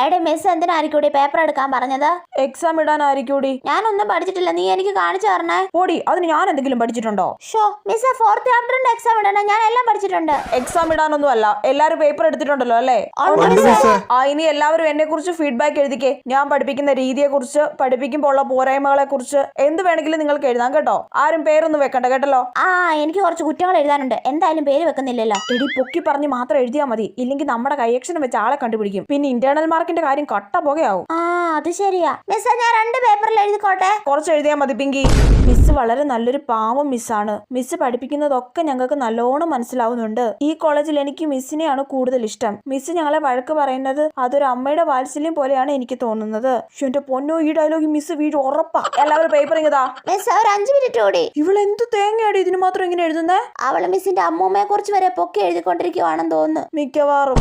എടെ miss എന്തിനായിരിക്കൂടി paper എടുക്കാൻ പറഞ്ഞത്? എക്സാം ഇടാനായിരിക്കൂടി. ഞാനൊന്നും പഠിച്ചിട്ടില്ല, നീ എനിക്ക് കാണിച്ചു തരണേ. ഓടി, അതിന് ഞാൻ എന്തെങ്കിലും പഠിച്ചിട്ടുണ്ടോ? ഷോ മിസ്, 4th ചാപ്റ്ററിന്റെ എക്സാം ഇടണം, ഞാൻ എല്ലാം പഠിച്ചിട്ടുണ്ട്. എക്സാം ഇടാനൊന്നും അല്ല, എല്ലാരും പേപ്പർ എടുത്തിട്ടുണ്ടല്ലോ അല്ലേ? ഇനി എല്ലാവരും എന്നെ കുറിച്ച് ഫീഡ്ബാക്ക് എഴുതിക്കേ. ഞാൻ പഠിപ്പിക്കുന്ന രീതിയെ കുറിച്ച്, പഠിപ്പിക്കുമ്പോൾ ഉള്ള പോരായ്മകളെ കുറിച്ച് എന്ത് വേണമെങ്കിലും നിങ്ങൾക്ക് എഴുതാം കേട്ടോ. ആരും പേരൊന്നും വെക്കണ്ട കേട്ടല്ലോ. എനിക്ക് കുറച്ച് കുറ്റങ്ങൾ എഴുതാനുണ്ട്, എന്തായാലും പേര് വെക്കുന്നില്ലല്ലോ. എടി പൊക്കി പറഞ്ഞ് മാത്രം എഴുതിയാൽ മതി, ഇല്ലെങ്കിൽ നമ്മുടെ കൈയക്ഷരം വെച്ച് ആളെ കണ്ടുപിടിക്കും. പിന്നെ ഇന്റേണൽ മാർക്കിന്റെ കാര്യം കട്ട പോകുകയാവും. അത് ശരിയാ മിസ്, ഞാൻ 2 പേപ്പറിൽ എഴുതിക്കോട്ടെ? കുറച്ച് എഴുതിയാൽ മതി പിങ്കി. മിസ് വളരെ നല്ലൊരു പാവം മിസ്സാണ്. മിസ് പഠിപ്പിക്കുന്നതൊക്കെ ഞങ്ങൾക്ക് നല്ലോണം മനസ്സിലാവുന്നുണ്ട്. ഈ കോളേജിൽ എനിക്ക് മിസ്സിനെയാണ് കൂടുതൽ ഇഷ്ടം. മിസ് ഞങ്ങളെ വഴക്ക് പറയുന്നത് അതൊരു അമ്മയുടെ വാത്സല്യം പോലെയാണ് എനിക്ക് തോന്നുന്നത്. എന്റെ പൊന്നോ, ഈ ഡയലോഗ് മിസ് വീട് ഉറപ്പാ. എല്ലാവരും പേപ്പർ ഇങ്ങതാ. മിസ്, ഒരു 5 മിനിറ്റ് കൂടി. ഇവളെന്ത് തേങ്ങയാടി ഇതിന് മാത്രം ഇങ്ങനെ എഴുതുന്നേ? അവള് മിസ്സിന്റെ അമ്മൂമ്മയെ കുറിച്ച് വരെ പൊക്കി എഴുതിക്കൊണ്ടിരിക്കുവാണെന്ന് തോന്നുന്നു മിക്കവാറും.